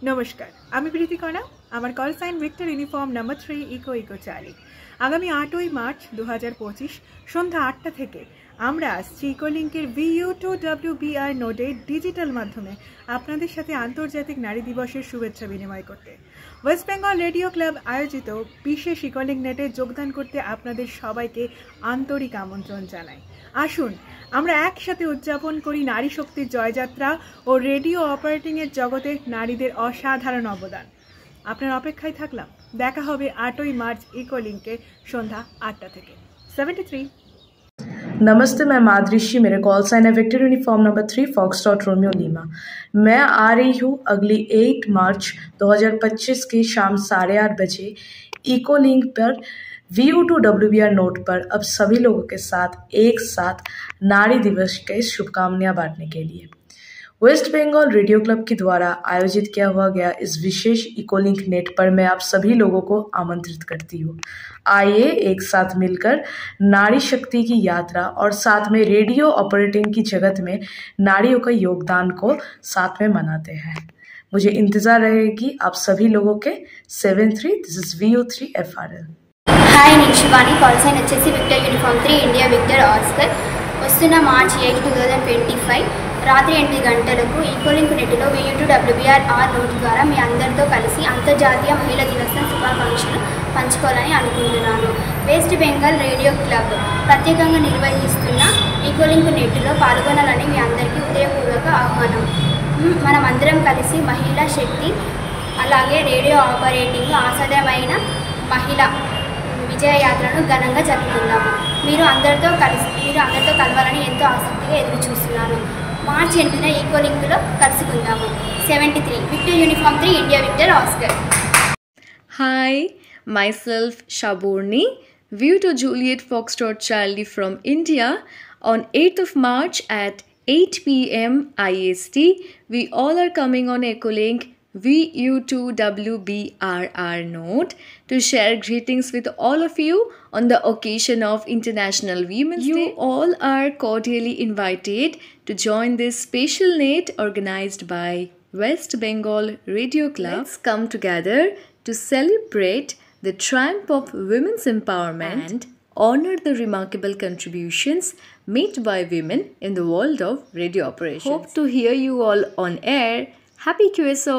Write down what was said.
নমস্কার, আমি প্রীতি কণা। আমার call sign Victor uniform number 3 echo echo Charlie. আগামী 8ই মার্চ 2025 সন্ধ্যা 8টা থেকে আমরা আসছি ইকোলিঙ্কের VU2WBR নোডে ডিজিটাল মাধ্যমে আপনাদের সাথে আন্তর্জাতিক নারী দিবসের শুভেচ্ছা বিনিময় করতে। ওয়েস্ট বেঙ্গল রেডিও ক্লাব আয়োজিত বিশেষ ইকোলিঙ্ক নেটে যোগদান করতে আপনাদের সবাইকে আন্তরিক আমন্ত্রণ জানাই। আসুন আমরা একসাথে উদযাপন করি নারী শক্তির জয়যাত্রা ও রেডিও অপারেটিংয়ের জগতে নারীদের অসাধারণ অবদান। আপনার অপেক্ষায় থাকলাম। দেখা হবে 8ই মার্চ ইকোলিঙ্কে সন্ধ্যা 8টা থেকে। 73। नमस्ते, मैं माधुरी। मेरे कॉल साइन है Victor uniform number 3 foxtrot Romeo Lima. मैं आ रही हूँ अगली 8 मार्च 2025 की शाम 8:30 बजे इको लिंक पर VU2WBR नोट पर अब सभी लोगों के साथ एक साथ नारी दिवस के शुभकामनाएं बांटने के लिए वेस्ट बंगाल रेडियो क्लब के द्वारा आयोजित किया हुआ गया इस विशेष इकोलिंक नेट पर मैं आप सभी लोगों को आमंत्रित करती हूँ। आइए एक साथ मिलकर नारी शक्ति की यात्रा और साथ में रेडियो ऑपरेटिंग की जगत में नारियों का योगदान को साथ में मनाते हैं। मुझे इंतजार रहेगी आप सभी लोगों के। 73। This is VU3FRL। हाय, నేను శివాని. కాల్ సైన్ వచ్చేసి Victor uniform 3 India Victor Oscar. వస్తున్న మార్చ్ 8, 2025 రాత్రి 8 గంటలకు ఈకోలింక్ నెట్లో VU2WBR నోట్ ద్వారా మీ అందరితో కలిసి అంతర్జాతీయ మహిళా దినోత్సవం శుభాకాంక్షలు పంచుకోవాలని అనుకుంటున్నాను. వెస్ట్ బెంగాల్ రేడియో క్లబ్ ప్రత్యేకంగా నిర్వహిస్తున్న ఈకోలింక్ నెట్లో పాల్గొనాలని మీ అందరికీ హృదయపూర్వక ఆహ్వానం. మనమందరం కలిసి మహిళా శక్తి అలాగే రేడియో ఆపరేటింగ్ అసాధ్యమైన మహిళా విజయయాత్రను ఘనంగా జరుపుకుందాము. మీరు అందరితో కలవాలని ఎంతో ఆసక్తిగా ఎదురు చూస్తున్నాను. మార్చి 8న ఈకోలింక్లో కలుసుకుందాము. 73. Victor uniform 3 India Victor Oscar. Hi, myself Shaborni, View to Juliet Foxtrot Charlie from India. On 8th of March at 8 p.m. IST, we all are coming on Ecolink VU2WBRR node to share greetings with all of you on the occasion of International Women's Day. You all are cordially invited to join this special night organized by West Bengal Radio Club. Let's come together to celebrate the triumph of women's empowerment and honor the remarkable contributions made by women in the world of radio operations. Hope to hear you all on air. Happy QSO!